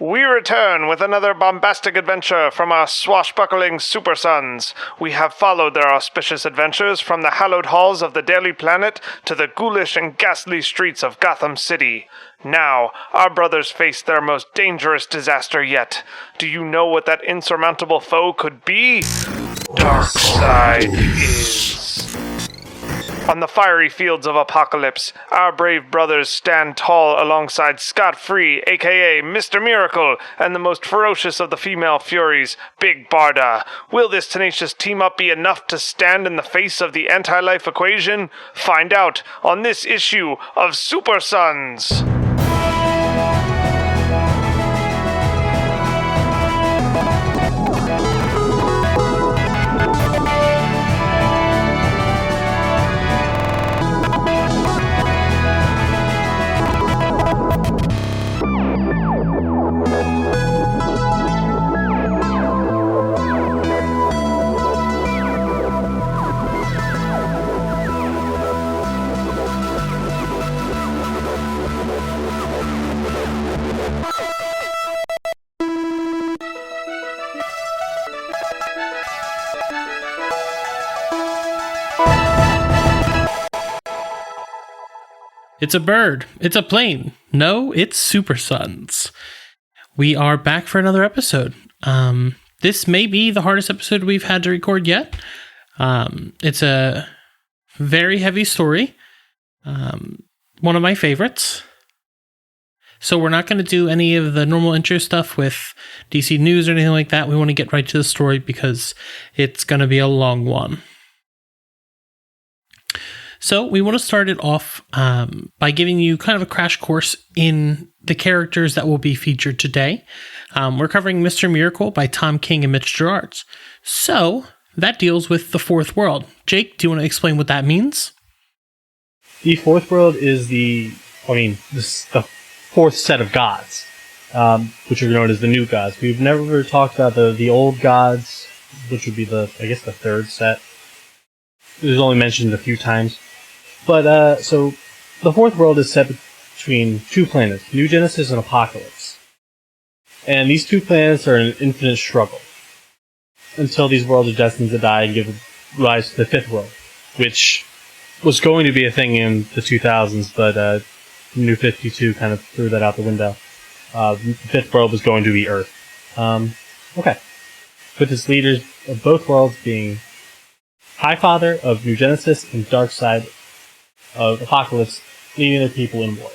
We return with another bombastic adventure from our swashbuckling super sons. We have followed their auspicious adventures from the hallowed halls of the Daily Planet to the ghoulish and ghastly streets of Gotham City. Now, our brothers face their most dangerous disaster yet. Do you know what that insurmountable foe could be? Darkseid is. On the fiery fields of Apocalypse, our brave brothers stand tall alongside Scot-Free, aka Mr. Miracle, and the most ferocious of the female Furies, Big Barda. Will this tenacious team-up be enough to stand in the face of the anti-life equation? Find out on this issue of Super Sons. It's a bird. It's a plane. No, it's Super Sons. We are back for another episode. This may be the hardest episode we've had to record yet. It's a very heavy story. One of my favorites. So we're not going to do any of the normal intro stuff with DC News or anything like that. We want to get right to the story because it's going to be a long one. So we want to start it off by giving you kind of a crash course in the characters that will be featured today. We're covering Mr. Miracle by Tom King and Mitch Gerards. So that deals with the fourth world. Jake, do you want to explain what that means? The fourth world is the fourth set of gods, which are known as the new gods. We've never talked about the old gods, which would be the third set. It was only mentioned a few times. But, so, the fourth world is set between two planets, New Genesis and Apocalypse. And these two planets are in an infinite struggle, until these worlds are destined to die and give rise to the fifth world, which was going to be a thing in the 2000s, but New 52 kind of threw that out the window. The fifth world was going to be Earth. Okay. With its leaders of both worlds being Highfather of New Genesis and Darkseid of Apocalypse, leading their people in war.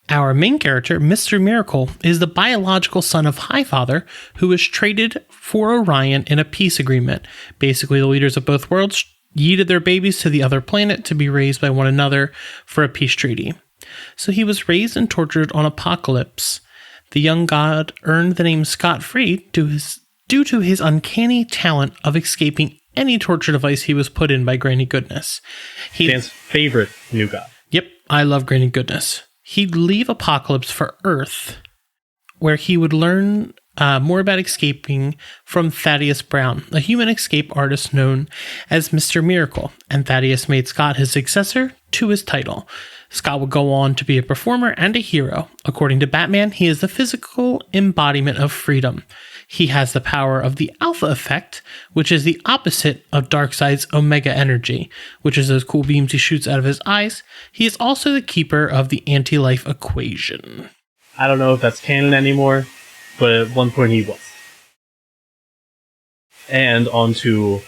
Our main character, Mr. Miracle, is the biological son of Highfather, who was traded for Orion in a peace agreement. Basically, the leaders of both worlds yeeted their babies to the other planet to be raised by one another for a peace treaty. So he was raised and tortured on Apocalypse. The young god earned the name Scot-Free due to his uncanny talent of escaping any torture device he was put in by Granny Goodness. Dan's favorite new god. Yep, I love Granny Goodness. He'd leave Apocalypse for Earth, where he would learn more about escaping from Thaddeus Brown, a human escape artist known as Mr. Miracle, and Thaddeus made Scott his successor to his title. Scott would go on to be a performer and a hero. According to Batman, he is the physical embodiment of freedom. He has the power of the Alpha Effect, which is the opposite of Darkseid's Omega Energy, which is those cool beams he shoots out of his eyes. He is also the keeper of the anti-life equation. I don't know if that's canon anymore, but at one point he was. And onto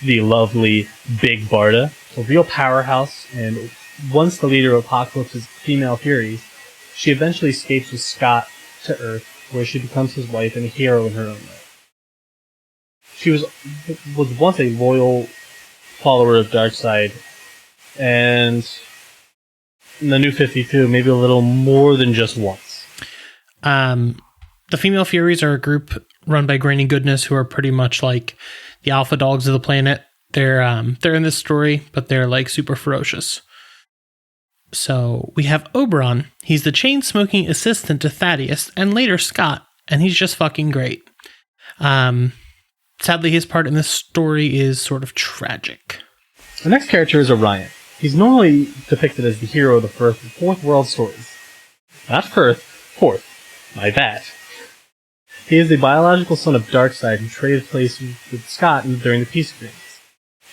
the lovely Big Barda, a real powerhouse, and once the leader of Apocalypse's female Furies, she eventually escapes with Scott to Earth, where she becomes his wife and a hero in her own right. She was once a loyal follower of Darkseid, and in the New 52, maybe a little more than just once. The female Furies are a group run by Granny Goodness, who are pretty much like the alpha dogs of the planet. They're in this story, but they're like super ferocious. So we have Oberon. He's the chain-smoking assistant to Thaddeus and later Scott, and he's just fucking great. Sadly, his part in this story is sort of tragic. The next character is Orion. He's normally depicted as the hero of the fourth world stories. Not Firth, fourth. My bad. He is the biological son of Darkseid, who traded place with Scott during the peace agreements.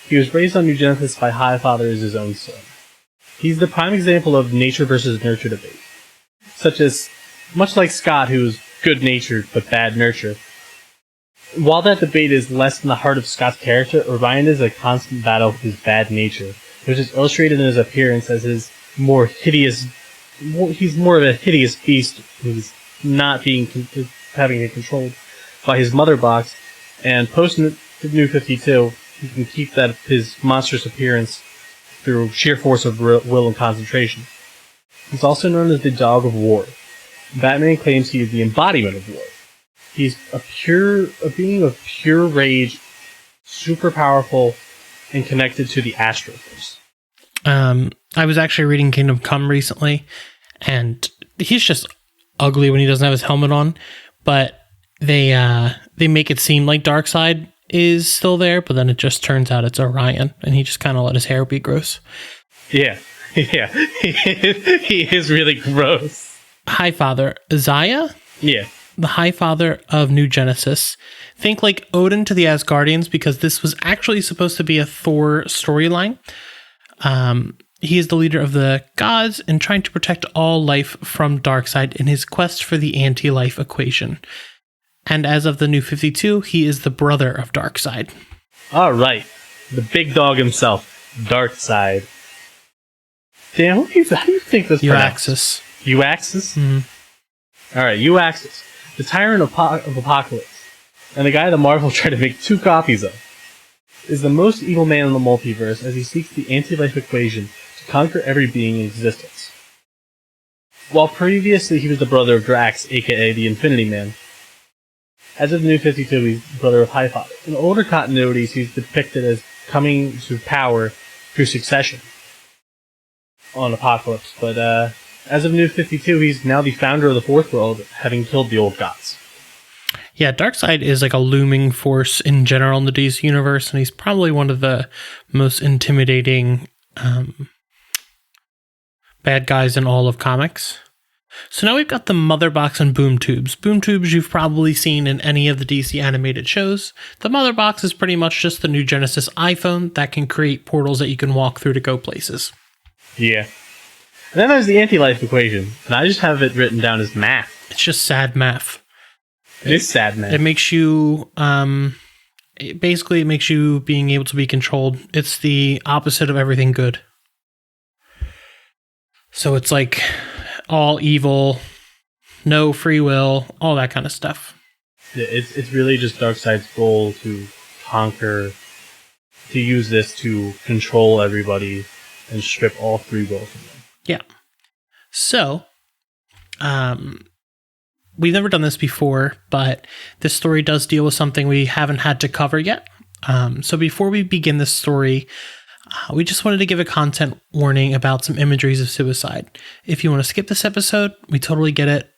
He was raised on New Genesis by Highfather as his own son. He's the prime example of nature versus nurture debate. Much like Scott, who is good-natured but bad nurture. While that debate is less in the heart of Scott's character, Orion is a constant battle with his bad nature, which is illustrated in his appearance as he's more of a hideous beast who's not having it controlled by his mother box, and post New 52, he can keep his monstrous appearance through sheer force of will and concentration. He's also known as the Dog of War. Batman claims he is the embodiment of war. He's a being of pure rage, super powerful, and connected to the Astroverse. I was actually reading Kingdom Come recently, and he's just ugly when he doesn't have his helmet on, but they make it seem like Darkseid is still there, but then it just turns out it's Orion, and he just kind of let his hair be gross. Yeah, he is really gross. Highfather, Isaiah? Yeah. The Highfather of New Genesis. Think like Odin to the Asgardians, because this was actually supposed to be a Thor storyline. He is the leader of the gods and trying to protect all life from Darkseid in his quest for the anti-life equation. And as of the New 52, he is the brother of Darkseid. All right. The big dog himself, Darkseid. Dan, how do you think this Euaxis. Euaxis? Mm-hmm. All right, Euaxis. The tyrant of Apocalypse, and the guy that Marvel tried to make 2 copies of, is the most evil man in the multiverse as he seeks the anti-life equation to conquer every being in existence. While previously he was the brother of Drax, aka the Infinity Man, as of the New 52, he's the brother of Highfather. In older continuities, he's depicted as coming to power through succession on Apocalypse, but as of New 52, he's now the founder of the Fourth World, having killed the old gods. Yeah, Darkseid is like a looming force in general in the DC universe, and he's probably one of the most intimidating bad guys in all of comics. So now we've got the Mother Box and Boom Tubes. Boom Tubes you've probably seen in any of the DC animated shows. The Mother Box is pretty much just the New Genesis iPhone that can create portals that you can walk through to go places. Yeah. And then there's the anti-life equation, and I just have it written down as math. It's just sad math. It is sad math. It makes you, it makes you being able to be controlled. It's the opposite of everything good. So it's like all evil, no free will, all that kind of stuff. It's really just Darkseid's goal to conquer, to use this to control everybody and strip all free will from them. Yeah. So, we've never done this before, but this story does deal with something we haven't had to cover yet. So before we begin this story, we just wanted to give a content warning about some imageries of suicide. If you want to skip this episode, we totally get it.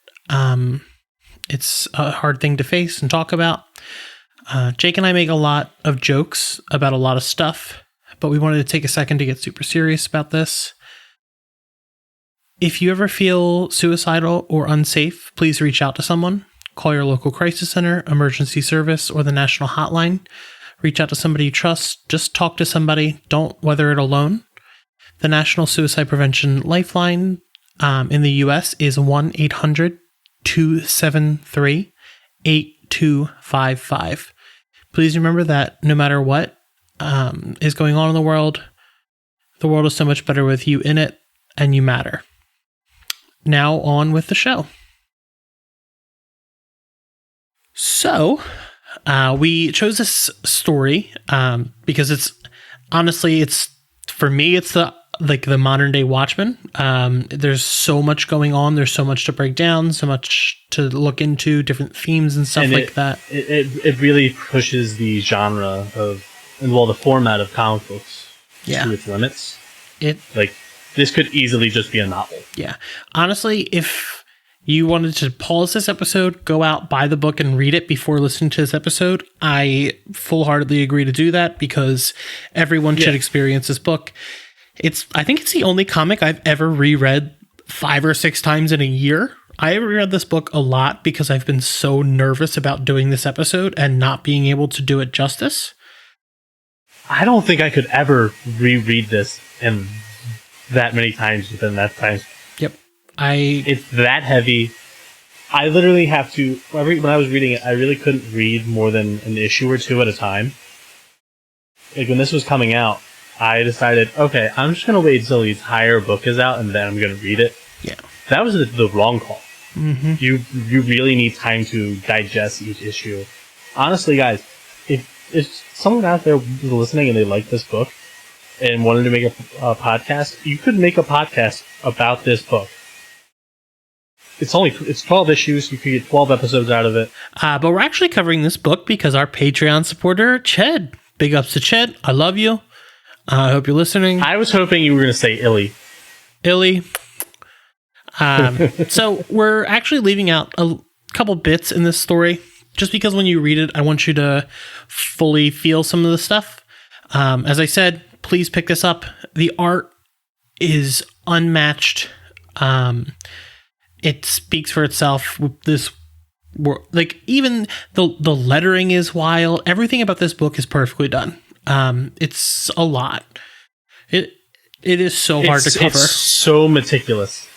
It's a hard thing to face and talk about. Jake and I make a lot of jokes about a lot of stuff, but we wanted to take a second to get super serious about this. If you ever feel suicidal or unsafe, please reach out to someone. Call your local crisis center, emergency service, or the national hotline. Reach out to somebody you trust. Just talk to somebody. Don't weather it alone. The National Suicide Prevention Lifeline in the U.S. is 1-800-273-8255. Please remember that no matter what is going on in the world is so much better with you in it, and you matter. Now on with the show. So, we chose this story because it's for me it's the modern day Watchmen. There's so much going on. There's so much to break down, so much to look into, different themes and stuff like that. It really pushes the genre the format of comic books to its limits. This could easily just be a novel. Yeah. Honestly, if you wanted to pause this episode, go out, buy the book, and read it before listening to this episode, I full-heartedly agree to do that because everyone should experience this book. I think it's the only comic I've ever reread 5 or 6 times in a year. I reread this book a lot because I've been so nervous about doing this episode and not being able to do it justice. I don't think I could ever reread this in that many times within that time. Yep. It's that heavy. I literally have to... When I was reading it, I really couldn't read more than an issue or two at a time. Like, when this was coming out, I decided, okay, I'm just going to wait until the entire book is out, and then I'm going to read it. Yeah. That was the wrong call. Mm-hmm. You really need time to digest each issue. Honestly, guys, if someone out there was listening and they liked this book and wanted to make a podcast, you could make a podcast about this book. It's 12 issues. You could get 12 episodes out of it. But we're actually covering this book because our Patreon supporter, Ched. Big ups to Ched. I love you. I hope you're listening. I was hoping you were going to say Illy. Illy. So we're actually leaving out a couple bits in this story just because when you read it, I want you to fully feel some of the stuff. As I said, please pick this up. The art is unmatched. It speaks for itself. This, like, even the lettering is wild. Everything about this book is perfectly done. It's a lot. It is so hard to cover. It's so meticulous.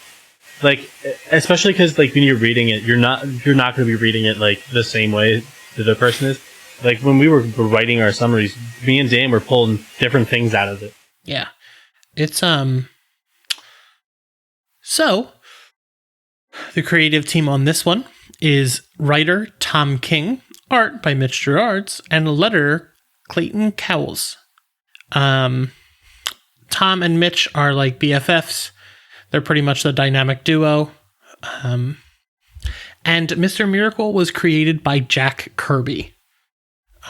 Like, especially because, like, when you're reading it, you're not going to be reading it like the same way the other person is. Like, when we were writing our summaries, me and Dan were pulling different things out of it. Yeah, it's So, the creative team on this one is writer Tom King, art by Mitch Gerards, and letterer Clayton Cowles. Tom and Mitch are like BFFs. They're pretty much the dynamic duo. And Mr. Miracle was created by Jack Kirby.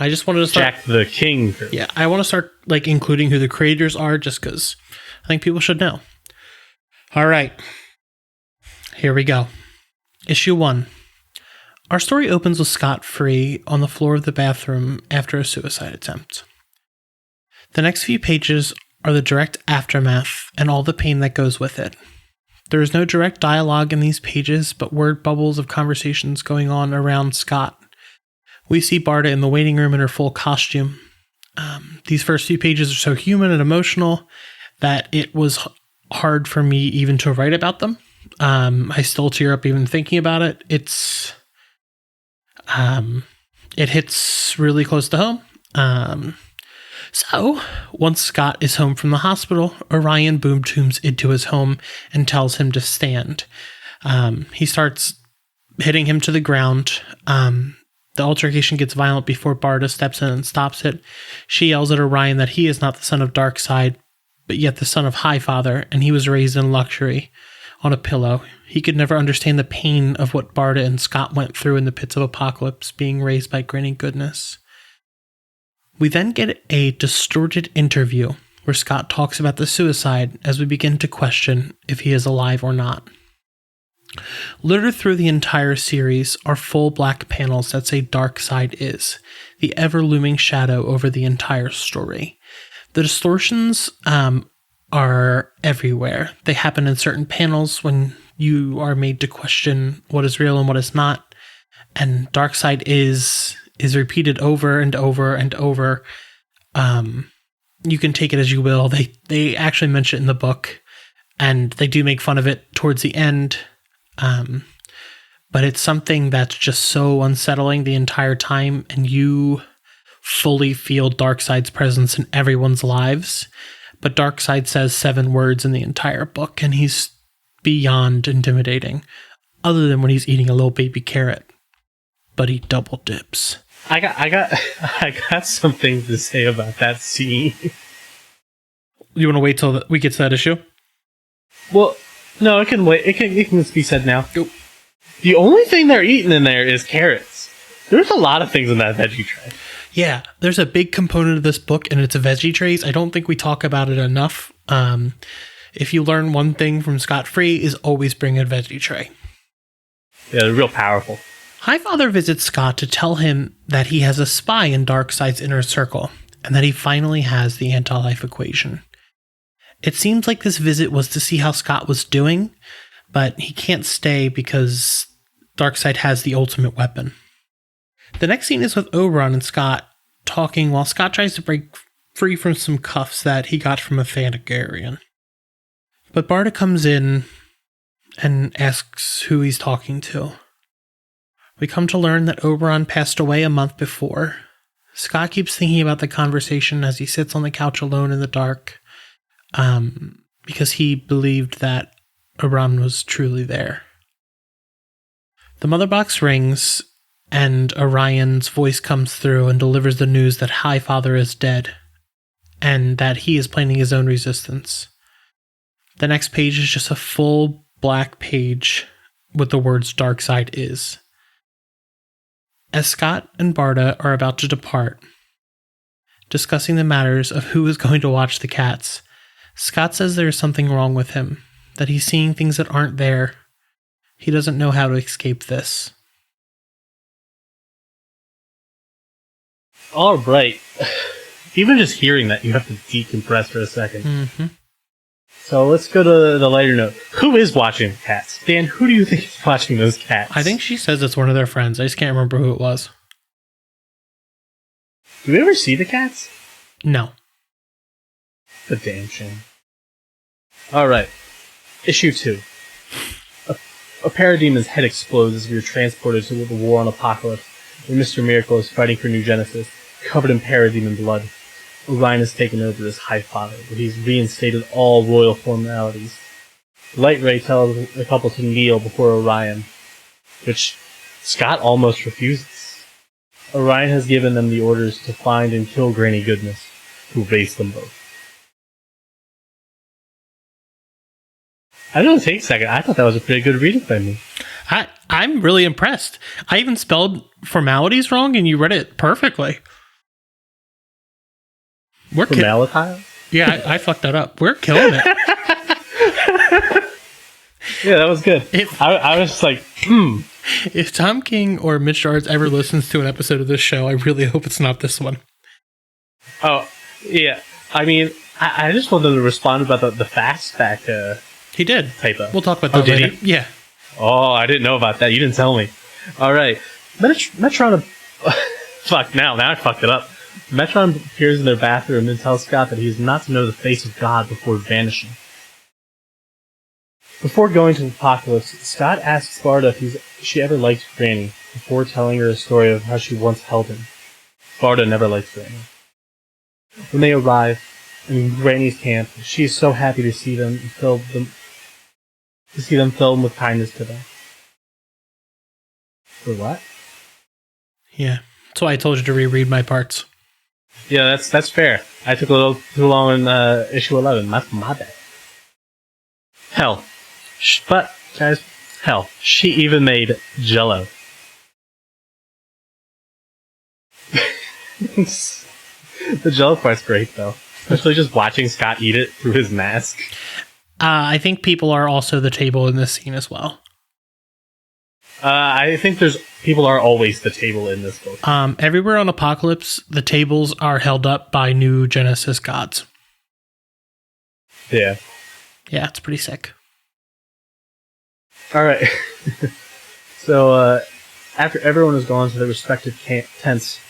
I just wanted to start... Jack the King Kirby. Yeah, I want to start like including who the creators are just because I think people should know. All right. Here we go. Issue 1. Our story opens with Scott free on the floor of the bathroom after a suicide attempt. The next few pages are the direct aftermath and all the pain that goes with it. There is no direct dialogue in these pages, but word bubbles of conversations going on around Scott. We see Barda in the waiting room in her full costume. These first few pages are so human and emotional that it was hard for me even to write about them. I still tear up even thinking about it. It hits really close to home. So, once Scott is home from the hospital, Orion boom tooms into his home and tells him to stand. He starts hitting him to the ground. The altercation gets violent before Barda steps in and stops it. She yells at Orion that he is not the son of Darkseid, but yet the son of Highfather, and he was raised in luxury on a pillow. He could never understand the pain of what Barda and Scott went through in the pits of Apocalypse, being raised by grinning goodness. We then get a distorted interview where Scott talks about the suicide as we begin to question if he is alive or not. Littered through the entire series are full black panels that say Darkseid is, the ever-looming shadow over the entire story. The distortions are everywhere. They happen in certain panels when you are made to question what is real and what is not, and Darkseid is repeated over and over and over. You can take it as you will. They actually mention it in the book, and they do make fun of it towards the end. But it's something that's just so unsettling the entire time, and you fully feel Darkseid's presence in everyone's lives. But Darkseid says 7 words in the entire book, and he's beyond intimidating, other than when he's eating a little baby carrot. But he double dips. I got something to say about that scene. You want to wait till we get to that issue? Well, no, it can wait. It can be said now. Go. The only thing they're eating in there is carrots. There's a lot of things in that veggie tray. Yeah, there's a big component of this book, and it's a veggie trays. I don't think we talk about it enough. If you learn one thing from Scott Free, is always bring a veggie tray. Yeah, they're real powerful. Highfather visits Scott to tell him that he has a spy in Darkseid's inner circle, and that he finally has the anti-life equation. It seems like this visit was to see how Scott was doing, but he can't stay because Darkseid has the ultimate weapon. The next scene is with Oberon and Scott talking while Scott tries to break free from some cuffs that he got from a Thanagarian. But Barda comes in and asks who he's talking to. We come to learn that Oberon passed away a month before. Scott keeps thinking about the conversation as he sits on the couch alone in the dark, because he believed that Oberon was truly there. The mother box rings, and Orion's voice comes through and delivers the news that Highfather is dead, and that he is planning his own resistance. The next page is just a full black page with the words Darkseid is. As Scott and Barda are about to depart, discussing the matters of who is going to watch the cats, Scott says there is something wrong with him, that he's seeing things that aren't there. He doesn't know how to escape this. All right. Even just hearing that, you have to decompress for a second. Mm-hmm. So let's go to the lighter note. Who is watching the cats? Dan, who do you think is watching those cats? I think she says it's one of their friends. I just can't remember who it was. Do we ever see the cats? No. A damn shame. Alright. Issue 2. A parademon's head explodes as we are transported to the war on Apocalypse, where Mr. Miracle is fighting for New Genesis, covered in parademon blood. Orion has taken over as Highfather, where he's reinstated all royal formalities. Light Ray tells the couple to kneel before Orion, which Scott almost refuses. Orion has given them the orders to find and kill Granny Goodness, who raised them both. I don't take a second. I thought that was a pretty good reading by me. I'm really impressed. I even spelled formalities wrong, and you read it perfectly. We're Formality? Yeah, I fucked that up. We're killing it. Yeah, that was good. I was just like, If Tom King or Mitch Gerards ever listens to an episode of this show, I really hope it's not this one. Oh, yeah. I mean, I just wanted to respond about the fastback He did. typo. We'll talk about that did later. he? Yeah. Oh, I didn't know about that. You didn't tell me. All right. Metron... Fuck, now I fucked it up. Metron appears in their bathroom and tells Scott that he is not to know the face of God before vanishing. Before going to Apocalypse, Scott asks Barda if she ever liked Granny, before telling her a story of how she once held him. Barda never liked Granny. When they arrive in Granny's camp, she is so happy to see them filled with kindness to them. For what? Yeah. That's why I told you to reread my parts. Yeah, that's fair. I took a little too long in issue 11. That's my bad. Hell. But, guys, hell, she even made Jell-O. The Jell-O part's great, though. Especially just watching Scott eat it through his mask. I think people are also the table in this scene as well. I think people are always the table in this book. Everywhere on Apocalypse, the tables are held up by New Genesis gods. Yeah. Yeah, it's pretty sick. Alright. So, after everyone has gone to their respective tents,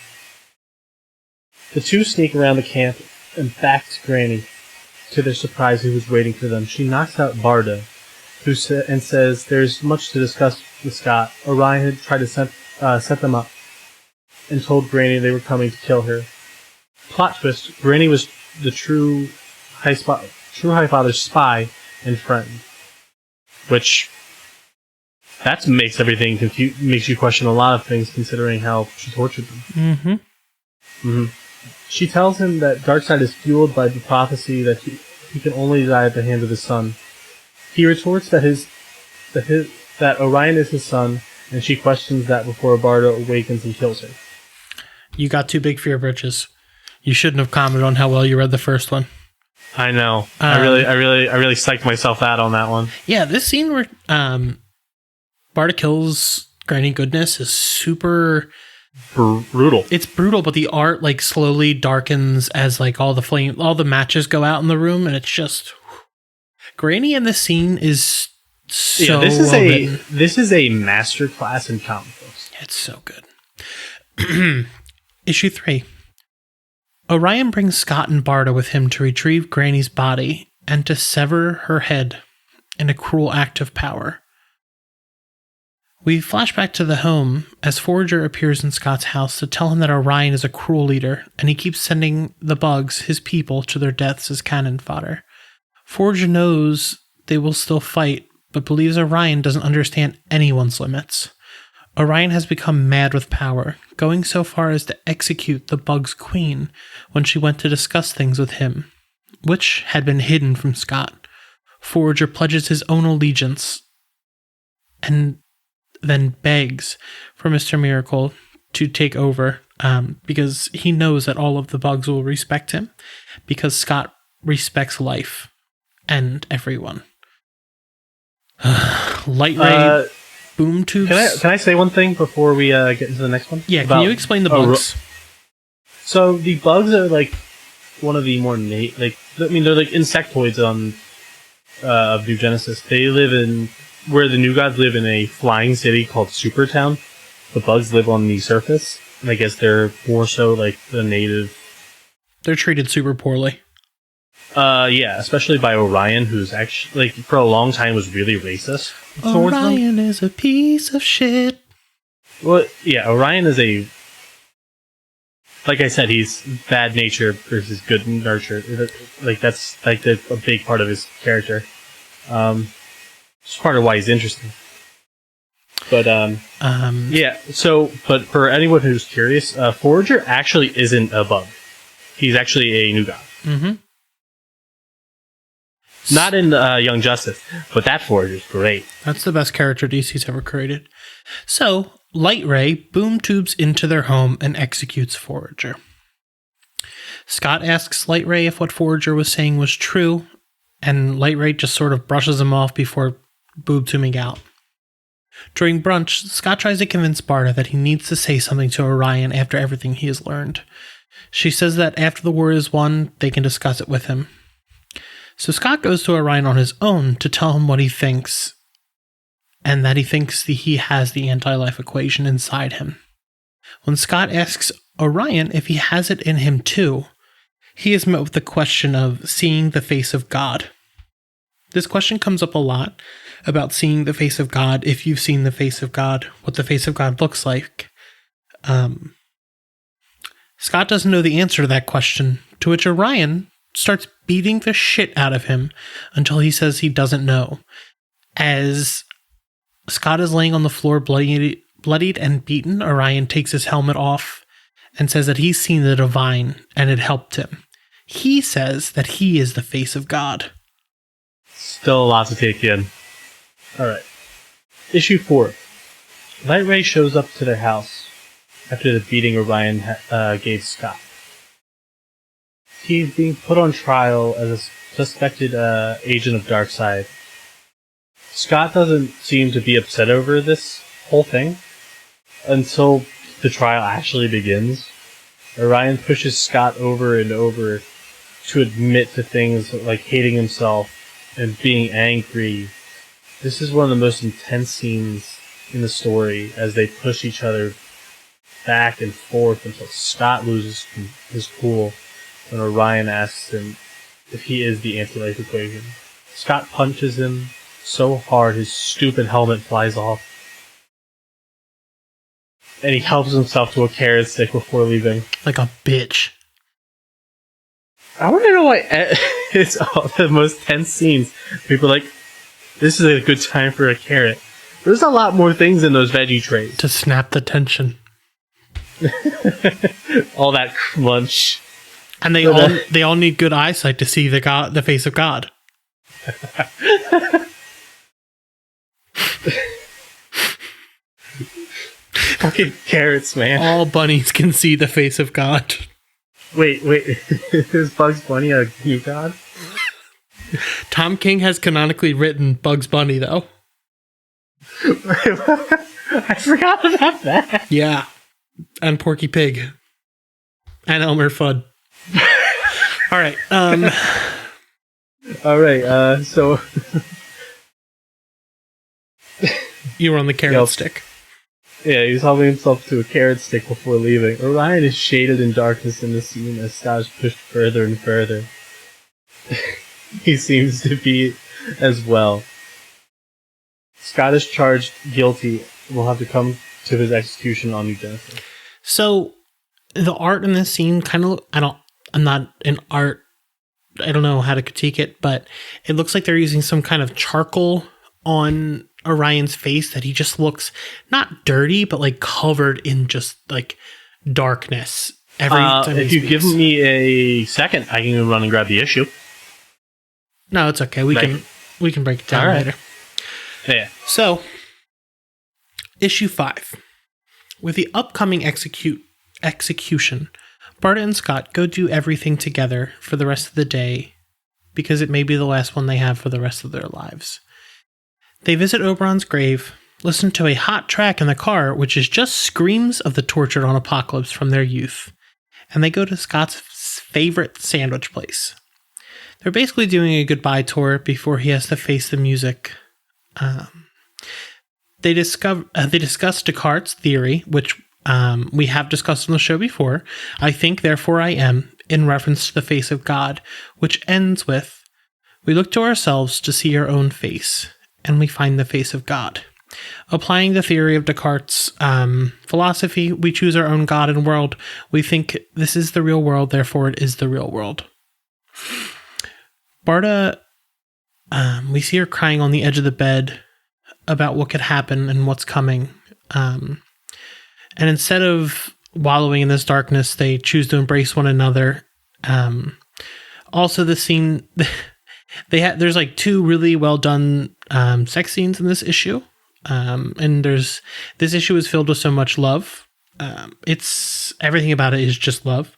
the two sneak around the camp and back to Granny. To their surprise, who was waiting for them. She knocks out Barda, and says there's much to discuss with Scott. Orion had tried to set them up, and told Granny they were coming to kill her. Plot twist, Granny was the true Highfather's spy and friend. Which, that makes everything makes you question a lot of things, considering how she tortured them. Mm-hmm. Mm-hmm. She tells him that Darkseid is fueled by the prophecy that he can only die at the hands of his son. He retorts that that Orion is his son, and she questions that before Barda awakens and kills her. You got too big for your britches. You shouldn't have commented on how well you read the first one. I know. I really psyched myself out on that one. Yeah, this scene where Barda kills Granny Goodness is super brutal. It's brutal, but the art like slowly darkens as like all the matches go out in the room, and it's just Granny in this scene is So this is well written. this is a masterclass in comic books. It's so good. Issue 3. Orion brings Scott and Barda with him to retrieve Granny's body and to sever her head in a cruel act of power. We flash back to the home as Forager appears in Scott's house to tell him that Orion is a cruel leader and he keeps sending the bugs, his people, to their deaths as cannon fodder. Forager knows they will still fight, but believes Orion doesn't understand anyone's limits. Orion has become mad with power, going so far as to execute the Bug's queen when she went to discuss things with him, which had been hidden from Scott. Forager pledges his own allegiance and then begs for Mr. Miracle to take over because he knows that all of the bugs will respect him because Scott respects life and everyone. Light ray boom tubes. Can I say one thing before we get into the next one? Yeah, can you explain the bugs? So the bugs are like one of the more they're like insectoids of New Genesis. They live in where the New Gods live in a flying city called Supertown. The bugs live on the surface, and I guess they're more so like the native. They're treated super poorly. Yeah, especially by Orion, who's actually, like, for a long time was really racist towards them. Orion is a piece of shit. Well, yeah, Orion is like I said, he's bad nature versus good nurture. Like, that's, like, a big part of his character. It's part of why he's interesting. But, yeah, so, but for anyone who's curious, Forager actually isn't a bug. He's actually a new god. Mm-hmm. Not in Young Justice, but that Forager's great. That's the best character DC's ever created. So, Light Ray boom tubes into their home and executes Forager. Scott asks Light Ray if what Forager was saying was true, and Light Ray just sort of brushes him off before boom tubing out. During brunch, Scott tries to convince Barda that he needs to say something to Orion after everything he has learned. She says that after the war is won, they can discuss it with him. So Scott goes to Orion on his own to tell him what he thinks, and that he thinks that he has the anti-life equation inside him. When Scott asks Orion if he has it in him too, he is met with the question of seeing the face of God. This question comes up a lot about seeing the face of God, if you've seen the face of God, what the face of God looks like. Scott doesn't know the answer to that question, to which Orion starts beating the shit out of him until he says he doesn't know. As Scott is laying on the floor bloodied and beaten, Orion takes his helmet off and says that he's seen the divine and it helped him. He says that he is the face of God. Still a lot to take in. Alright. Issue 4. Light Ray shows up to their house after the beating Orion gave Scott. He's being put on trial as a suspected agent of Darkseid. Scott doesn't seem to be upset over this whole thing until the trial actually begins. Orion pushes Scott over and over to admit to things like hating himself and being angry. This is one of the most intense scenes in the story as they push each other back and forth until Scott loses his cool when Orion asks him if he is the anti-life equation. Scott punches him so hard his stupid helmet flies off. And he helps himself to a carrot stick before leaving. Like a bitch. I want to know why it's all the most tense scenes. People are like, this is a good time for a carrot. There's a lot more things in those veggie trays. To snap the tension. All that crunch. And they all need good eyesight to see the face of God. Fucking carrots, man. All bunnies can see the face of God. Wait. Is Bugs Bunny a new god? Tom King has canonically written Bugs Bunny, though. I forgot about that. Yeah. And Porky Pig. And Elmer Fudd. Alright, Alright, so You were on the carrot stick. Yeah, he's helping himself to a carrot stick before leaving. Orion is shaded in darkness in the scene as Scott is pushed further and further. He seems to be as well. Scott is charged guilty and will have to come to his execution on New Genesis. So, the art in this scene kind of, I'm not an art, I don't know how to critique it, but it looks like they're using some kind of charcoal on Orion's face that he just looks not dirty, but like covered in just like darkness. Every time if you give me a second, I can run and grab the issue. No, it's okay. We can break it down later. Yeah. So, issue 5. With the upcoming execution, Barta and Scott go do everything together for the rest of the day because it may be the last one they have for the rest of their lives. They visit Oberon's grave, listen to a hot track in the car, which is just screams of the tortured on Apocalypse from their youth, and they go to Scott's favorite sandwich place. They're basically doing a goodbye tour before he has to face the music. They discuss Descartes' theory, which we have discussed on the show before. I think, therefore I am, in reference to the face of God, which ends with, we look to ourselves to see our own face, and we find the face of God. Applying the theory of Descartes' philosophy, we choose our own God and world. We think this is the real world, therefore it is the real world. Barta, we see her crying on the edge of the bed about what could happen and what's coming. And instead of wallowing in this darkness, they choose to embrace one another. Also, the scene, there's like 2 really well done sex scenes in this issue. And this issue is filled with so much love. It's everything about it is just love.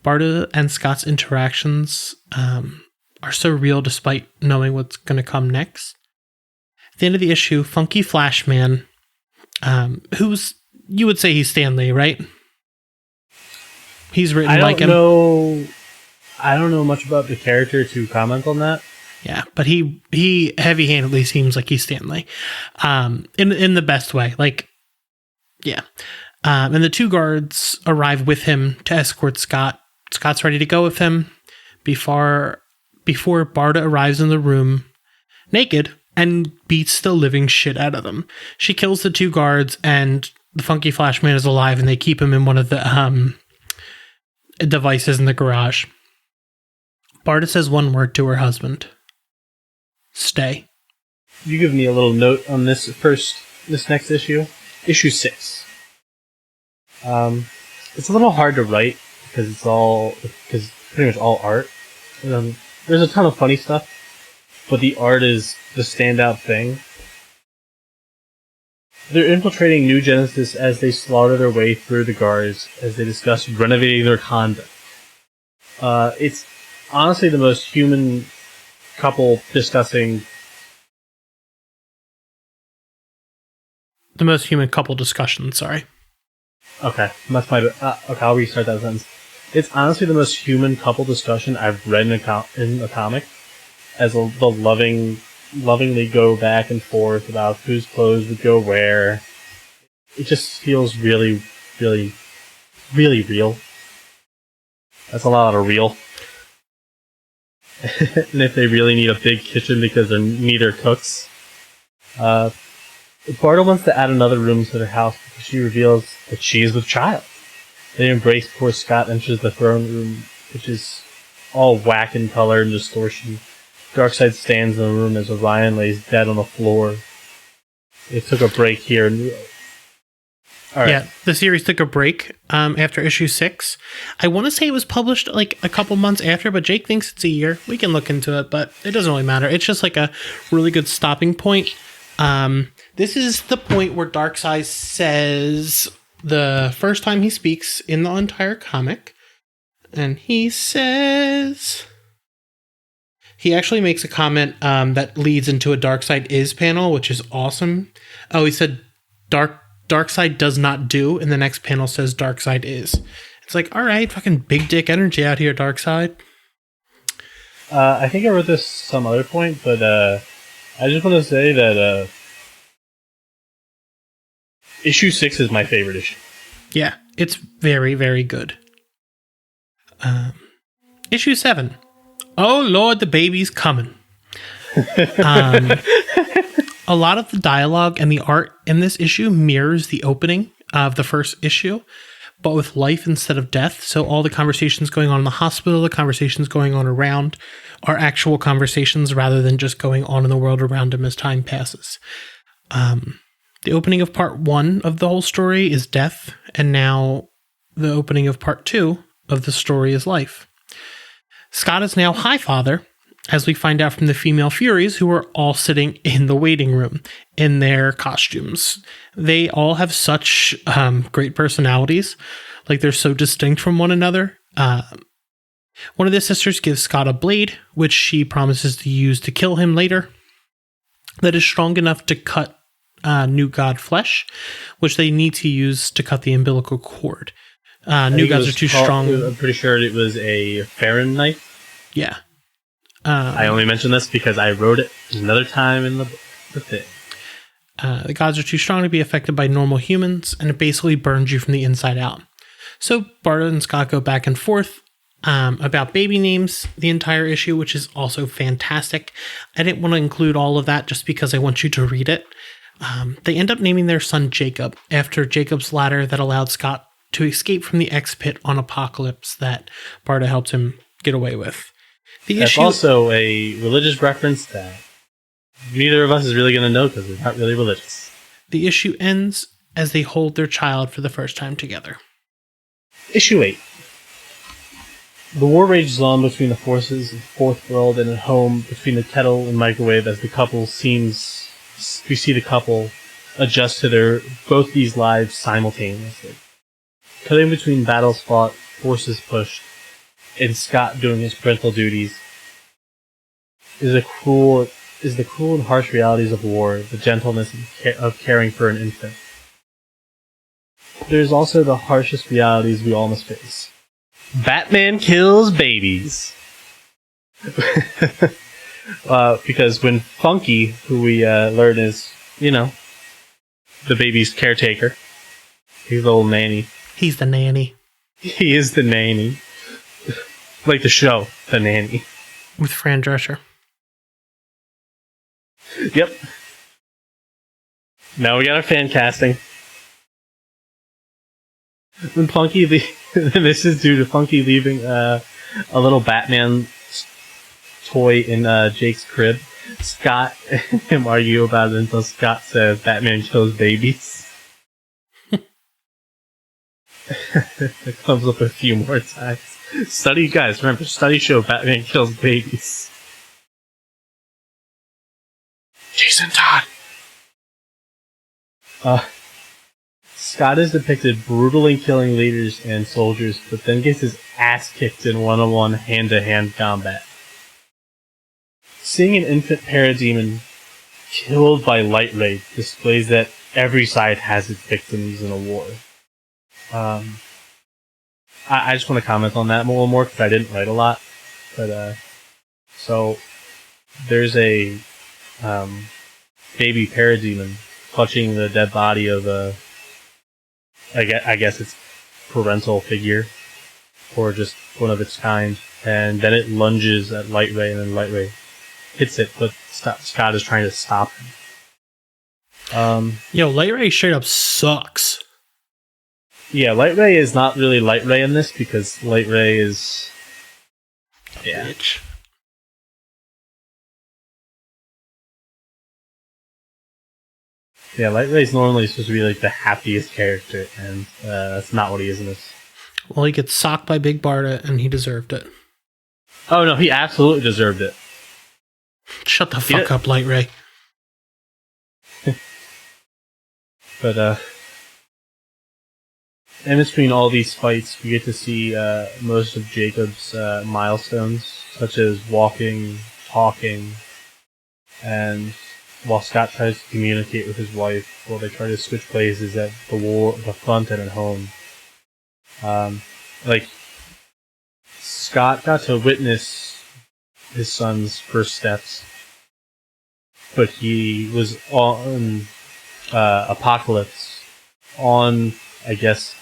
Barta and Scott's interactions are so real despite knowing what's going to come next. At the end of the issue, Funky Flashman, who's, you would say he's Stan Lee, right? He's written like him. I don't know much about the character to comment on that. Yeah, but he heavy-handedly seems like he's Stan Lee, in the best way. Like, yeah. And the 2 guards arrive with him to escort Scott. Scott's ready to go with him before Barta arrives in the room naked and beats the living shit out of them. She kills the 2 guards, and the Funky Flashman is alive, and they keep him in one of the devices in the garage. Barta says one word to her husband. Stay. You give me a little note on this next issue. Issue 6. It's a little hard to write because it's pretty much all art. There's a ton of funny stuff, but the art is the standout thing. They're infiltrating New Genesis as they slaughter their way through the guards as they discuss renovating their conduct. It's honestly the most human couple discussing... The most human couple discussion, sorry. Okay, that's my... okay, I'll restart that sentence. It's honestly the most human couple discussion I've read in a comic, as the lovingly go back and forth about whose clothes would go where. It just feels really, really, really real. That's a lot of real. And if they really need a big kitchen because they're neither cooks. Barta wants to add another room to their house because she reveals that she is with child. They embrace before Scott enters the throne room, which is all whack in color and distortion. Darkseid stands in the room as Orion lays dead on the floor. They took a break here. Alright. Yeah, the series took a break after issue 6. I want to say it was published like a couple months after, but Jake thinks it's a year. We can look into it, but it doesn't really matter. It's just like a really good stopping point. This is the point where Darkseid says the first time he speaks in the entire comic, and he says... He actually makes a comment that leads into a Darkseid is panel, which is awesome. Oh, he said Darkseid does not do, and the next panel says Darkseid is. It's like, all right, fucking big dick energy out here, Darkseid. I think I wrote this some other point, but I just want to say that Issue 6 is my favorite issue. Yeah, it's very, very good. Issue 7. Oh, Lord, the baby's coming. A lot of the dialogue and the art in this issue mirrors the opening of the first issue, but with life instead of death. So all the conversations going on in the hospital, the conversations going on around are actual conversations rather than just going on in the world around him as time passes. The opening of part 1 of the whole story is death, and now the opening of part 2 of the story is life. Scott is now High Father, as we find out from the female Furies, who are all sitting in the waiting room in their costumes. They all have such great personalities. Like, they're so distinct from one another. One of the sisters gives Scott a blade, which she promises to use to kill him later, that is strong enough to cut New God flesh, which they need to use to cut the umbilical cord. New Gods are too strong. I'm pretty sure it was a Farron knife. Yeah. I only mention this because I wrote it another time in the thing. The gods are too strong to be affected by normal humans, and it basically burns you from the inside out. So Barda and Scott go back and forth about baby names the entire issue, which is also fantastic. I didn't want to include all of that just because I want you to read it. They end up naming their son Jacob after Jacob's ladder that allowed Scott to escape from the X-Pit on Apocalypse that Barda helped him get away with. That's also a religious reference that neither of us is really going to know because we're not really religious. The issue ends as they hold their child for the first time together. Issue 8. The war rages on between the forces of Fourth World and at home, between the kettle and microwave, as we see the couple adjust to both these lives simultaneously. Cutting between battles fought, forces pushed, and Scott doing his parental duties is the cruel and harsh realities of war, the gentleness of caring for an infant. There's also the harshest realities we all must face. Batman kills babies. Because when Funky, who we learn is, the baby's caretaker, he's the old nanny. He's the nanny. He is the nanny. Like the show, The Nanny. With Fran Drescher. Yep. Now we got our fan casting. When Funky this is due to Funky leaving a little Batman toy in Jake's crib. Scott and him argue about it until Scott says Batman kills babies. It comes up a few more times. Guys, remember, studies show Batman kills babies. Jason Todd. Scott is depicted brutally killing leaders and soldiers, but then gets his ass kicked in one-on-one hand-to-hand combat. Seeing an infant parademon killed by light ray displays that every side has its victims in a war. I just want to comment on that a little more because I didn't write a lot. But, so, there's a baby parademon clutching the dead body of I guess it's parental figure, or just one of its kind, and then it lunges at Light Ray, and then Light Ray hits it, but Scott is trying to stop him. Light Ray straight up sucks. Yeah, Light Ray is not really Light Ray in this, because Light Ray is... Bitch. Yeah, Light Ray's normally supposed to be like the happiest character, and that's not what he is in this. Well, he gets socked by Big Barda, and he deserved it. Oh no, he absolutely deserved it. Shut the fuck up, Light Ray. But, in between all these fights, we get to see most of Jacob's milestones, such as walking, talking, and while Scott tries to communicate with his wife, while they try to switch places at the front and at home. Scott got to witness his son's first steps, but he was on Apocalypse on, I guess,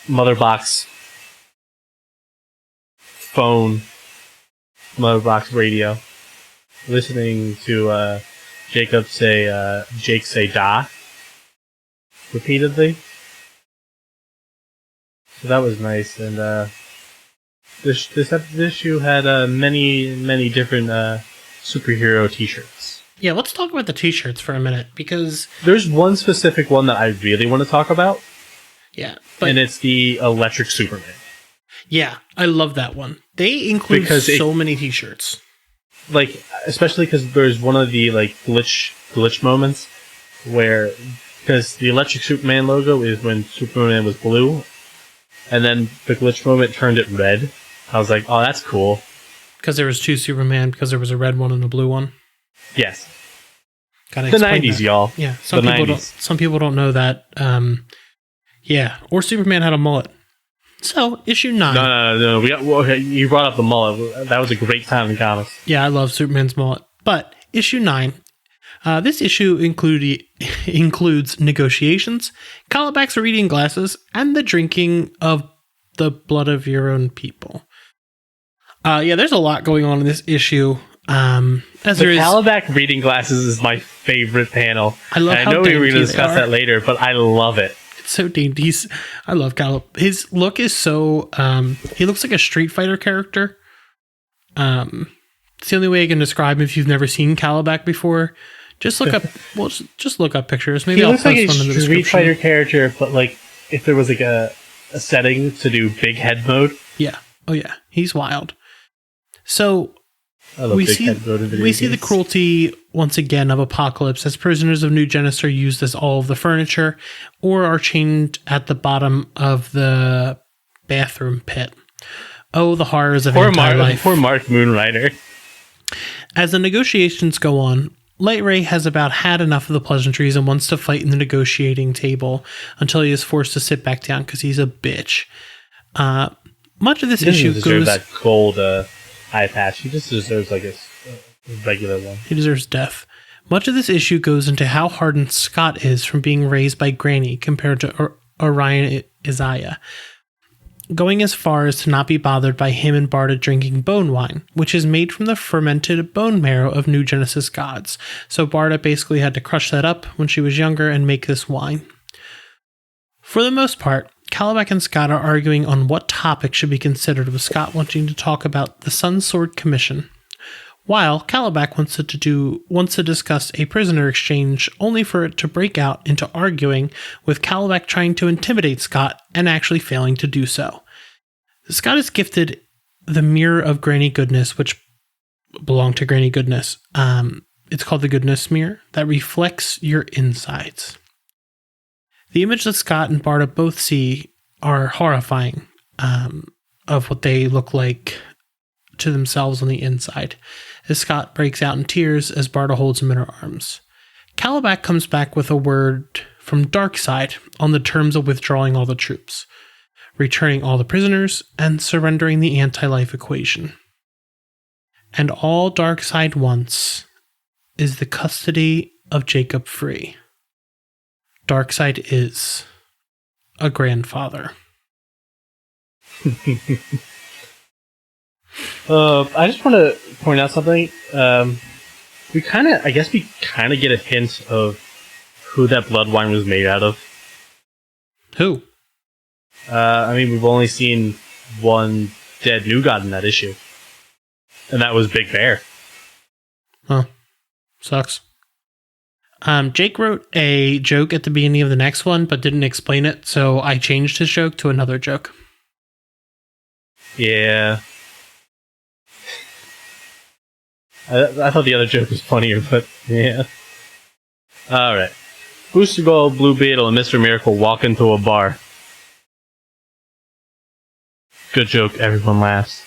Motherbox phone, Motherbox radio, listening to Jake say "da" repeatedly. So that was nice, and this issue had many different superhero T-shirts. Yeah, let's talk about the T-shirts for a minute, because There's one specific one that I really want to talk about, yeah, and it's the Electric Superman. yeah, I love that one. They include so many T-shirts. Like, especially because there's one of the like glitch moments where, because the Electric Superman logo is when Superman was blue, and then the glitch moment turned it red. I was like, oh, that's cool. Because there was two Superman, because there was a red one and a blue one. Yes. Gotta The explain 90s, that. y'all. Yeah, The some people don't know that. Yeah, or Superman had a mullet. So, issue 9. No. You brought up the mullet. That was a great time in comics. Yeah, I love Superman's mullet. But issue 9, this issue includes negotiations, callbacks to reading glasses, and the drinking of the blood of your own people. Yeah, there's a lot going on in this issue. The Calabac reading glasses is my favorite panel. I love how know we were going to dainty discuss they are. that later, but I love it. It's so dainty. I love Cal. His look is so. He looks like a Street Fighter character. It's the only way I can describe him if you've never seen Calabac before. Just look up. Well, just look up pictures. Maybe I'll looks post like one in the a Street description. Fighter character, but like if there was like a setting to do big head mode. Yeah. Oh yeah. He's wild. So I love we big see head mode in video we see the games. cruelty once again of Apocalypse, as prisoners of New Genesis are used as all of the furniture, or are chained at the bottom of the bathroom pit. Oh, the horrors of anti-life. Poor Mark Moonrider. As the negotiations go on, Light Ray has about had enough of the pleasantries and wants to fight in the negotiating table until he is forced to sit back down because he's a bitch. Much of this issue deserve goes... that gold eye patch. He just deserves like a regular one. He deserves death. Much of this issue goes into how hardened Scott is from being raised by Granny compared to Orion Isaiah, going as far as to not be bothered by him and Barda drinking bone wine, which is made from the fermented bone marrow of New Genesis gods. So Barda basically had to crush that up when she was younger and make this wine. For the most part, Calabac and Scott are arguing on what topic should be considered, with Scott wanting to talk about the Sun Sword Commission, while Calabac wants to discuss a prisoner exchange, only for it to break out into arguing, with Calabac trying to intimidate Scott and actually failing to do so. Scott is gifted the Mirror of Granny Goodness, which belonged to Granny Goodness. It's called the Goodness Mirror, that reflects your insides. The image that Scott and Barda both see are horrifying, of what they look like to themselves on the inside, as Scott breaks out in tears as Barda holds him in her arms. Calabac comes back with a word from Darkseid on the terms of withdrawing all the troops, returning all the prisoners, and surrendering the anti-life equation. And all Darkseid wants is the custody of Jacob free. Darkseid is a grandfather. I just want to point out something. We kind of get a hint of who that blood wine was made out of. Who? We've only seen one dead new god in that issue. And that was Big Bear. Huh. Sucks. Jake wrote a joke at the beginning of the next one, but didn't explain it, so I changed his joke to another joke. Yeah. I thought the other joke was funnier, but yeah. Alright. Booster Gold, Blue Beetle, and Mr. Miracle walk into a bar. Good joke, everyone laughs.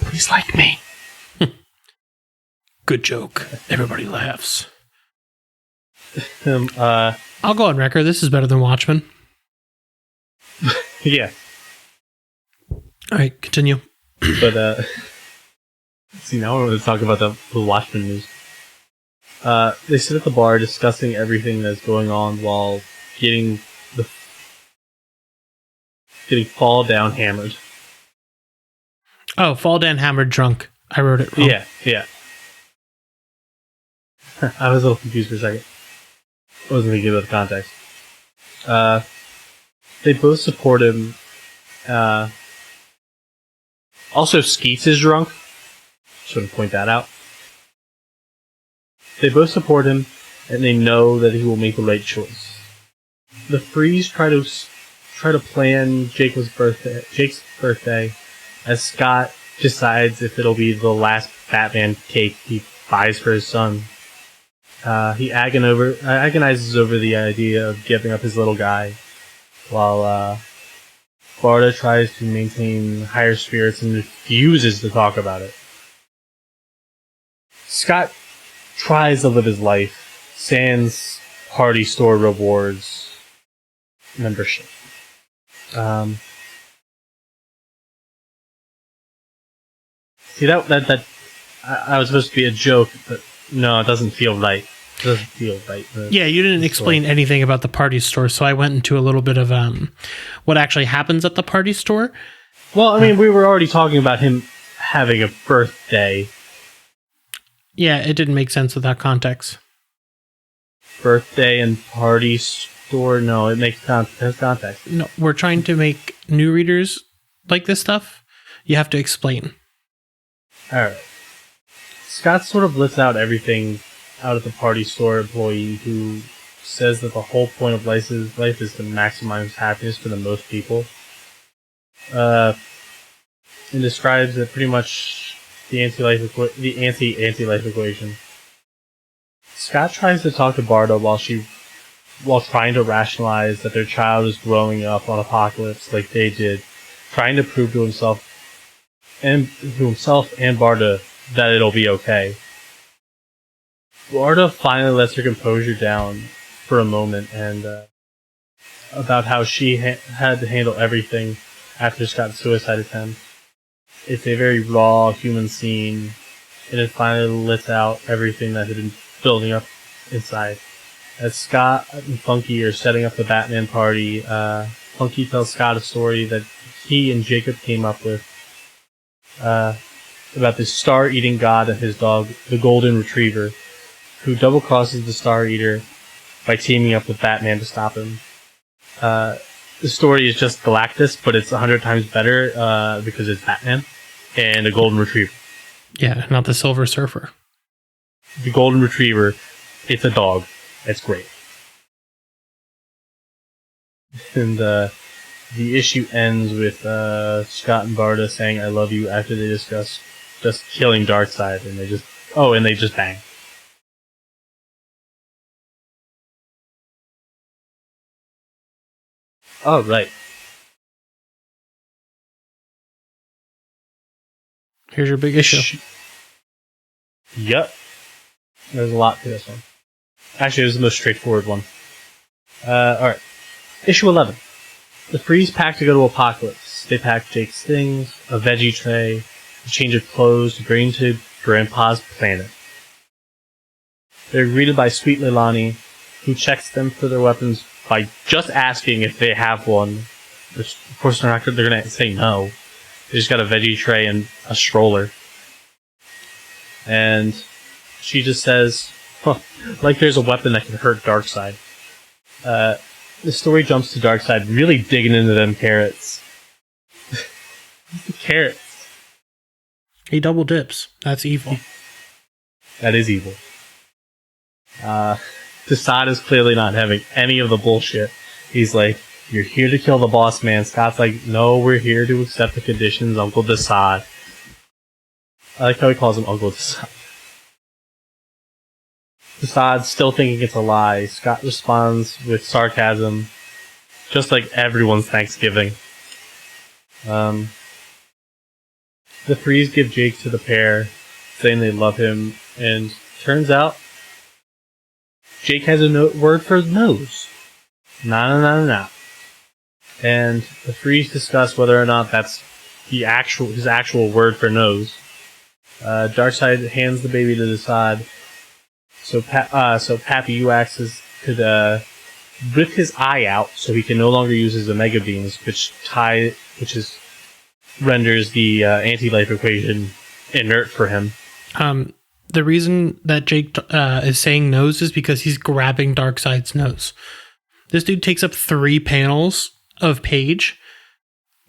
Please like me. Good joke. Everybody laughs. I'll I'll go on record. This is better than Watchmen. yeah. Alright, continue. But, see, now we're going to talk about the Watchmen news. They sit at the bar discussing everything that's going on while getting fall down hammered. Oh, fall down hammered drunk. I wrote it wrong. Yeah. I was a little confused for a second. I wasn't thinking about the context. They both support him. Also, Skeets is drunk. Shouldn't point that out. They both support him, and they know that he will make the right choice. The Freeze try to plan Jake's birthday, as Scott decides if it'll be the last Batman cake he buys for his son. He agonizes over the idea of giving up his little guy, while Barda tries to maintain higher spirits and refuses to talk about it. Scott tries to live his life, sans party store rewards membership. See, that I was supposed to be a joke, but no, it doesn't feel right. It doesn't feel right. Yeah, you didn't explain anything about the party store, so I went into a little bit of what actually happens at the party store. Well, I mean, we were already talking about him having a birthday. Yeah, it didn't make sense without context. Birthday and party store? No, it makes context. No, we're trying to make new readers like this stuff. You have to explain. Alright. Scott sort of lists out everything out of the party store employee who says that the whole point of life is to maximize happiness for the most people. And describes it pretty much the anti-life equation. Scott tries to talk to Barda while trying to rationalize that their child is growing up on Apocalypse like they did, trying to prove to himself and Barda that it'll be okay. Barda finally lets her composure down for a moment and about how she had to handle everything after Scott's suicide attempt. It's a very raw human scene, and it finally lets out everything that had been building up inside. As Scott and Funky are setting up the Batman party, Funky tells Scott a story that he and Jacob came up with about the Star-Eating God and his dog, the Golden Retriever, who double-crosses the Star-Eater by teaming up with Batman to stop him. The story is just Galactus, but it's 100 times better because it's Batman and a Golden Retriever. Yeah, not the Silver Surfer. The Golden Retriever, it's a dog. It's great. And the issue ends with Scott and Barda saying "I love you" after they discuss just killing Darkseid, and they just bang. Oh, right. Here's your big issue. Yep. There's a lot to this one. Actually, it was the most straightforward one. Alright. Issue 11. The Freeze pack to go to Apocalypse. They pack Jake's things, a veggie tray, a change of clothes to bring to Grandpa's planet. They're greeted by Sweet Leilani, who checks them for their weapons by just asking if they have one. Which, of course, they're going to say no. They just got a veggie tray and a stroller. And she just says, like there's a weapon that can hurt Darkseid. The story jumps to Darkseid really digging into them carrots. The carrots. He double dips. That's evil. That is evil. Desaad is clearly not having any of the bullshit. He's like, "You're here to kill the boss man." Scott's like, "No, we're here to accept the conditions, Uncle Desaad." I like how he calls him Uncle Desaad. Desaad still thinking it's a lie. Scott responds with sarcasm, just like everyone's Thanksgiving. The Freeze give Jake to the pair, saying they love him, and turns out Jake has a word for nose. Na. And the Freeze discuss whether or not that's his actual word for nose. Darkseid hands the baby to Desaad, so Pappy Uaxes could rip his eye out so he can no longer use his Omega Beams, renders the anti-life equation inert for him. The reason that Jake is saying nose is because he's grabbing Darkseid's nose. This dude takes up 3 panels of page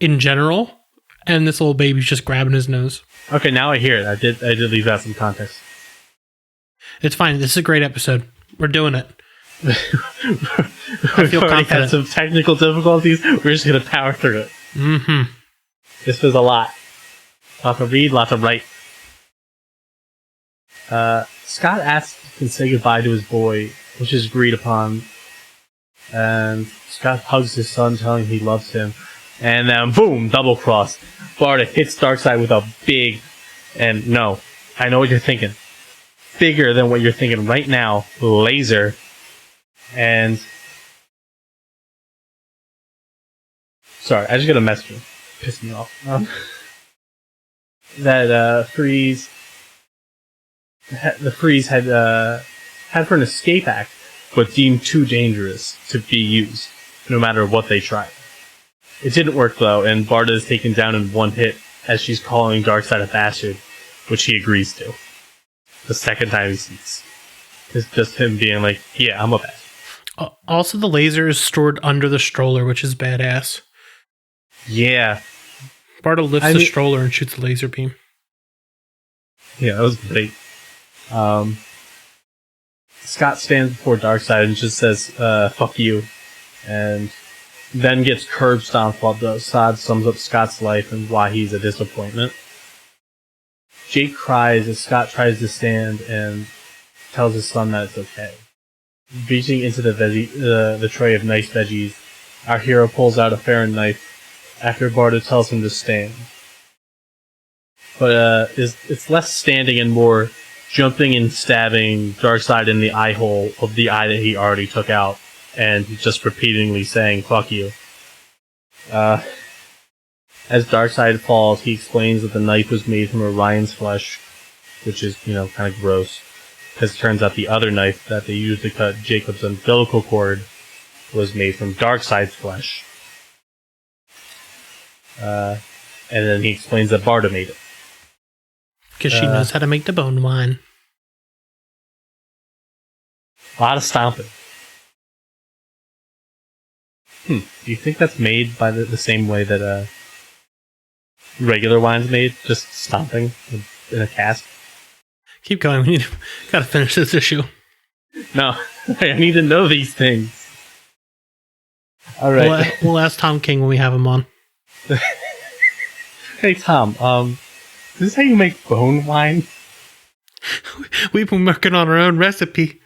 in general, and this little baby's just grabbing his nose. Okay, now I hear it. I did leave out some context. It's fine. This is a great episode. We're doing it. I feel confident. Had some technical difficulties. We're just going to power through it. Mm-hmm. This was a lot. Lot to read, lot to write. Scott asks if he can say goodbye to his boy, which is agreed upon. And Scott hugs his son, telling him he loves him. And then, boom, double cross. Barda hits Darkseid with a big, and no, I know what you're thinking. Bigger than what you're thinking right now, laser. And... Sorry, I just got a message. Pissed me off. That Freeze... The Freeze had for an escape act, but deemed too dangerous to be used, no matter what they tried. It didn't work though, and Barda is taken down in one hit as she's calling Darkseid a bastard, which he agrees to. The second time he sees. It's just him being like, yeah, I'm a bastard. Also, the laser is stored under the stroller, which is badass. Yeah. Barda lifts the stroller and shoots a laser beam. Yeah, that was great. Scott stands before Darkseid and just says, fuck you. And then gets curb stomped while Darkseid sums up Scott's life and why he's a disappointment. Jake cries as Scott tries to stand and tells his son that it's okay. Reaching into the tray of nice veggies, our hero pulls out a Farron knife after Barda tells him to stand. But it's less standing and more jumping and stabbing Darkseid in the eye hole of the eye that he already took out, and just repeatedly saying, fuck you. As Darkseid falls, he explains that the knife was made from Orion's flesh, which is, kind of gross, because it turns out the other knife that they used to cut Jacob's umbilical cord was made from Darkseid's flesh. And then he explains that Barda made it. Because she knows how to make the bone wine. A lot of stomping. Do you think that's made by the same way that regular wine's made? Just stomping in a cask? Keep going. We gotta finish this issue. No, I need to know these things. All right. We'll ask Tom King when we have him on. Hey, Tom. Is this how you make bone wine? We've been working on our own recipe.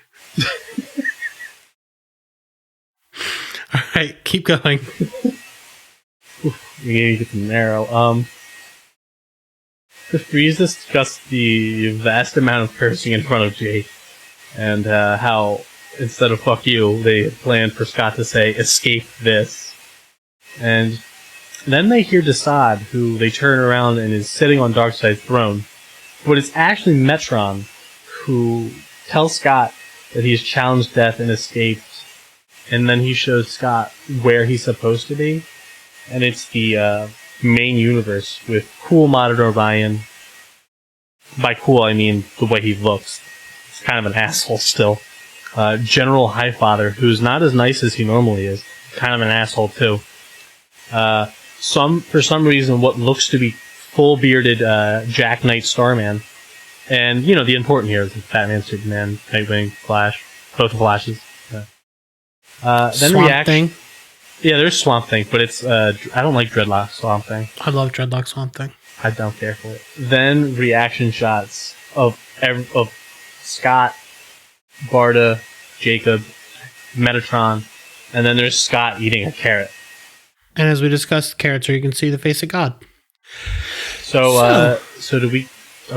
Alright, keep going. You need to get some narrow. The Freeze discussed the vast amount of cursing in front of Jake, and how, instead of fuck you, they planned for Scott to say, escape this. And then they hear Desaad, who they turn around and is sitting on Darkseid's throne. But it's actually Metron, who tells Scott that he's challenged death and escaped. And then he shows Scott where he's supposed to be. And it's the main universe with cool modern Orion. By cool, I mean the way he looks. He's kind of an asshole still. General Highfather, who's not as nice as he normally is. Kind of an asshole too. For some reason, what looks to be full-bearded Jack Knight Starman. And, the important here is Batman, Superman, Nightwing, Flash. Both the Flashes. Then Swamp Thing. Yeah, there's Swamp Thing, but it's, I don't like Dreadlock Swamp Thing. I love Dreadlock Swamp Thing. I don't care for it. Then reaction shots of Scott, Barda, Jacob, Metatron, and then there's Scott eating a carrot. And as we discussed, carrots are you can see the face of God. So are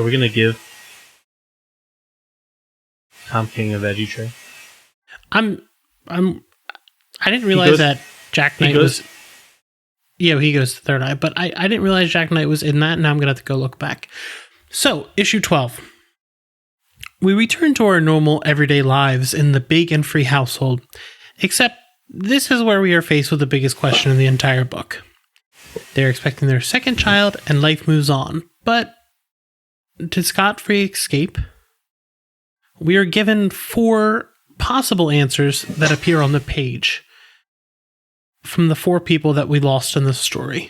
we gonna give Tom King a veggie tray? I didn't realize that Jack Knight was. Yeah, he goes to Third Eye, but I didn't realize Jack Knight was in that. Now I'm gonna have to go look back. So, issue 12. We return to our normal everyday lives in the big and free household, except This is where we are faced with the biggest question in the entire book. They're expecting their second child, and life moves on. But did Scott Free escape? We are given 4 possible answers that appear on the page from the 4 people that we lost in the story.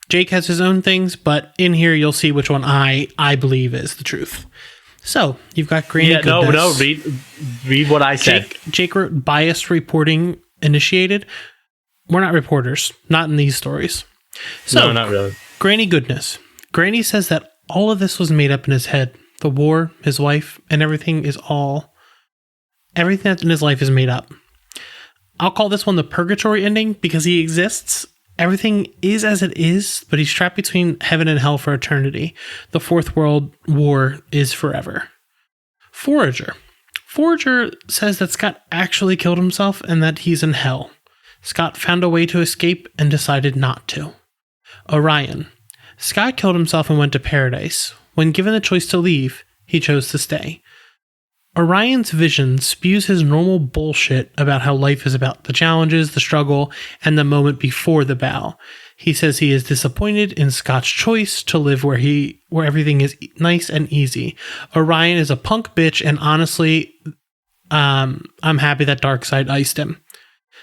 Jake has his own things, but in here you'll see which one I believe is the truth. So, you've got Granny Goodness. No, read what I said. Jake wrote biased reporting initiated. We're not reporters, not in these stories. So, no, not really. Granny Goodness. Granny says that all of this was made up in his head. The war, his wife, and everything that's in his life is made up. I'll call this one the purgatory ending because he exists. Everything is as it is, but he's trapped between heaven and hell for eternity. The Fourth World War is forever. Forager. Forager says that Scott actually killed himself and that he's in hell. Scott found a way to escape and decided not to. Orion. Scott killed himself and went to paradise. When given the choice to leave, he chose to stay. Orion's vision spews his normal bullshit about how life is about the challenges, the struggle, and the moment before the bow. He says he is disappointed in Scott's choice to live where everything is nice and easy. Orion is a punk bitch, and honestly, I'm happy that Darkseid iced him.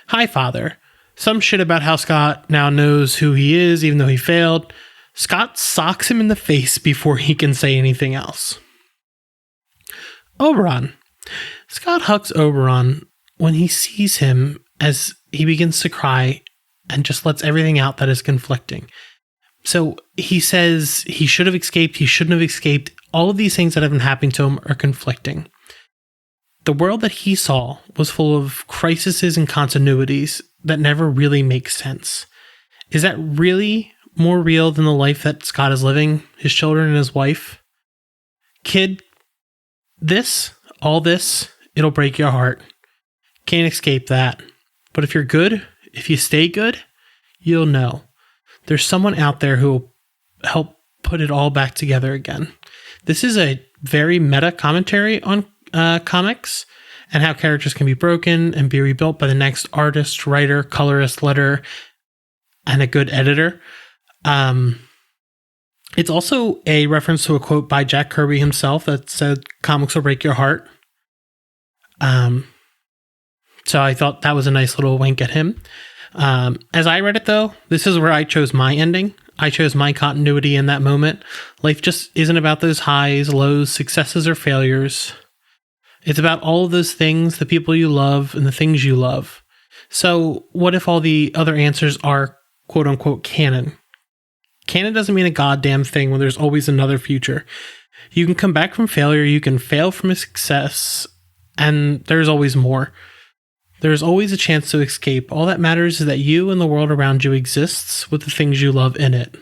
Hi, Father. Some shit about how Scott now knows who he is, even though he failed. Scott socks him in the face before he can say anything else. Oberon. Scott hugs Oberon when he sees him as he begins to cry and just lets everything out that is conflicting. So he says he should have escaped, he shouldn't have escaped. All of these things that have been happening to him are conflicting. The world that he saw was full of crises and continuities that never really make sense. Is that really more real than the life that Scott is living, his children and his wife? Kid, all this, it'll break your heart. Can't escape that. But if you're good, if you stay good, you'll know. There's someone out there who will help put it all back together again. This is a very meta commentary on comics and how characters can be broken and be rebuilt by the next artist, writer, colorist, letterer, and a good editor. It's also a reference to a quote by Jack Kirby himself that said, "Comics will break your heart." So I thought that was a nice little wink at him. As I read it, though, this is where I chose my ending. I chose my continuity in that moment. Life just isn't about those highs, lows, successes, or failures. It's about all of those things, the people you love, and the things you love. So what if all the other answers are quote-unquote canon? Canon doesn't mean a goddamn thing when there's always another future. You can come back from failure, you can fail from a success, and there's always more. There's always a chance to escape. All that matters is that you and the world around you exists with the things you love in it.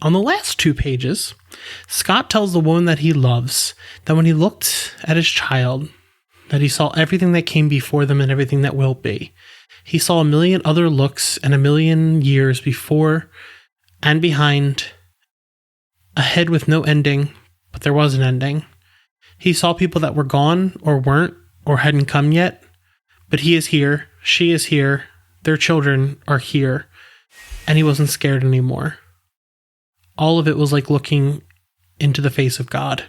On the last 2 pages, Scott tells the woman that he loves that when he looked at his child, that he saw everything that came before them and everything that will be. He saw a million other looks and a million years before and behind, ahead with no ending, but there was an ending. He saw people that were gone or weren't or hadn't come yet, but he is here, she is here, their children are here, and he wasn't scared anymore. All of it was like looking into the face of God.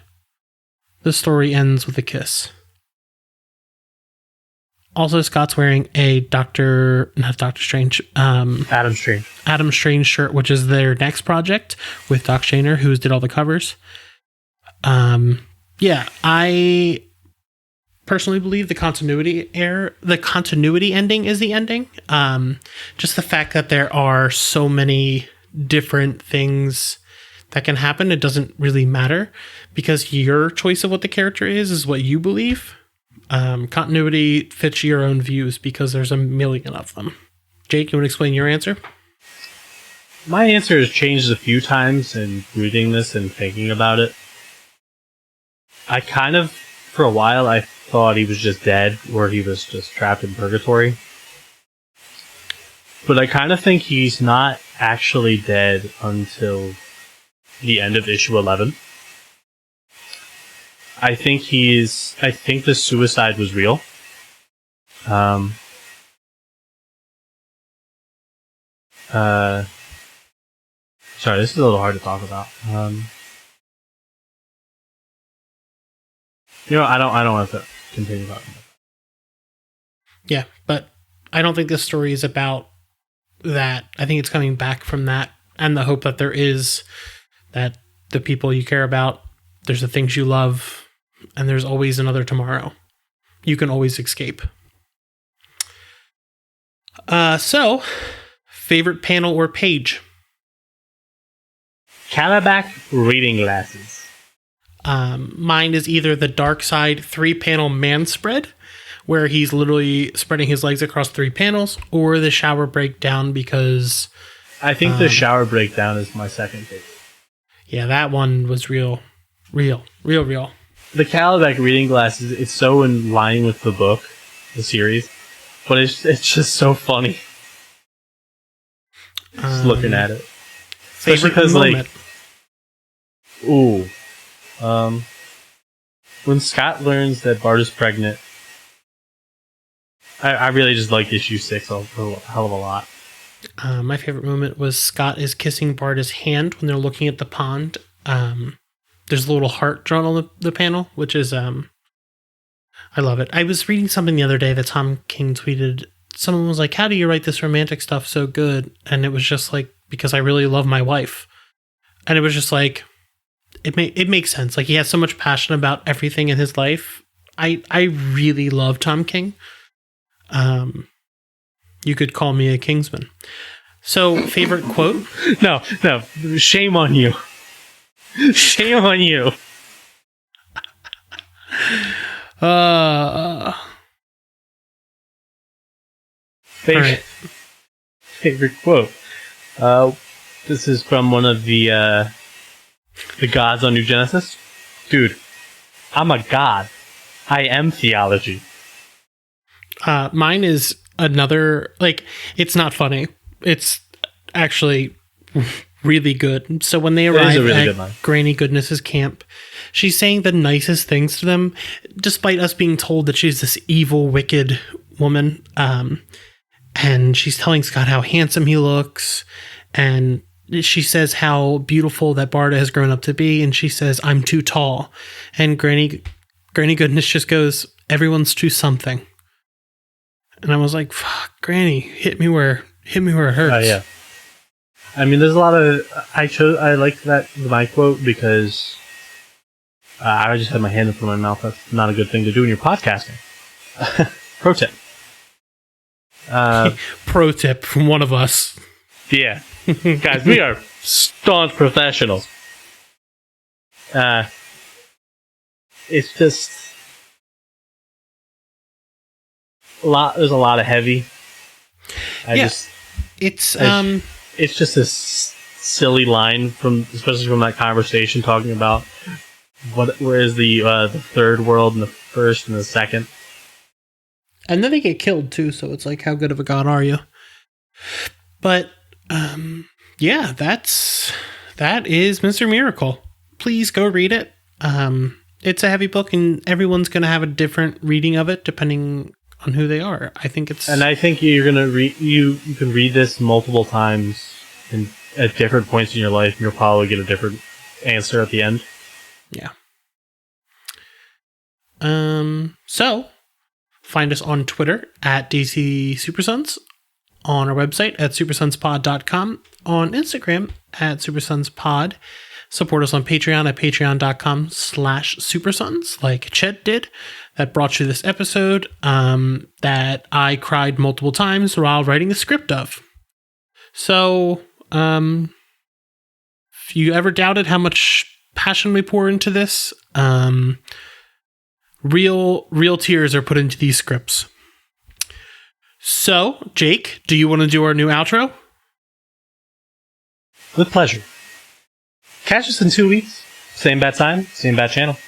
The story ends with a kiss. Also, Scott's wearing a Adam Strange shirt, which is their next project with Doc Shaner, who did all the covers. I personally believe the continuity ending is the ending. Just the fact that there are so many different things that can happen, it doesn't really matter because your choice of what the character is what you believe. Continuity fits your own views because there's a million of them. Jake, you want to explain your answer? My answer has changed a few times in reading this and thinking about it. I kind of, for a while, I thought he was just dead or he was just trapped in purgatory. But I kind of think he's not actually dead until the end of issue 11. I think the suicide was real. Um, sorry, this is a little hard to talk about. I don't want to continue talking about that. Yeah, but I don't think this story is about that. I think it's coming back from that and the hope that there is that the people you care about, there's the things you love, and there's always another tomorrow. You can always escape. So, favorite panel or page? Calabac reading glasses. Mine is either the Dark Side 3-panel man spread, where he's literally spreading his legs across 3 panels, or the shower breakdown because... I think the shower breakdown is my second favorite. Yeah, that one was real. The Calabac reading glasses, it's so in line with the book, the series, but it's just so funny. Just looking at it. Especially because, moment. When Scott learns that Bart is pregnant, I really just like issue 6 a hell of a lot. My favorite moment was Scott is kissing Barta's hand when they're looking at the pond. There's a little heart drawn on the panel, which is, I love it. I was reading something the other day that Tom King tweeted. Someone was like, how do you write this romantic stuff so good? And it was just like, because I really love my wife. And it was just like, it makes sense. Like, he has so much passion about everything in his life. I really love Tom King. You could call me a Kingsman. So, favorite quote? No, shame on you. Shame on you. Favorite quote. This is from one of the gods on New Genesis. Dude, I'm a god. I am theology. Mine is another, like, it's not funny. It's actually really good. So when they arrive at Granny Goodness's camp, she's saying the nicest things to them, despite us being told that she's this evil, wicked woman. And she's telling Scott how handsome he looks. And she says how beautiful that Barta has grown up to be. And she says, I'm too tall. And Granny Goodness just goes, everyone's too something. And I was like, fuck, Granny, hit me where it hurts. Yeah. I mean, there's a lot of... I like my quote because I just had my hand in front of my mouth. That's not a good thing to do when you're podcasting. Pro tip. Pro tip from one of us. Yeah. Guys, we are staunch professionals. It's just... There's a lot of heavy. It's just a silly line especially from that conversation talking about where is the third world and the first and the second. And then they get killed too, so it's like, how good of a god are you? But yeah, that is Mr. Miracle. Please go read it. It's a heavy book, and everyone's going to have a different reading of it depending on who they are. I think you're gonna you can read this multiple times and at different points in your life, and you'll probably get a different answer at the end. Yeah. So find us on Twitter at DC Supersons, on our website at supersonspod.com, on Instagram at supersonspod. Support us on Patreon at patreon.com/supersons, like Chet did. That brought you this episode that I cried multiple times while writing the script of. So, if you ever doubted how much passion we pour into this, real tears are put into these scripts. So, Jake, do you want to do our new outro? With pleasure. Catch us in 2 weeks. Same bat time, same bat channel.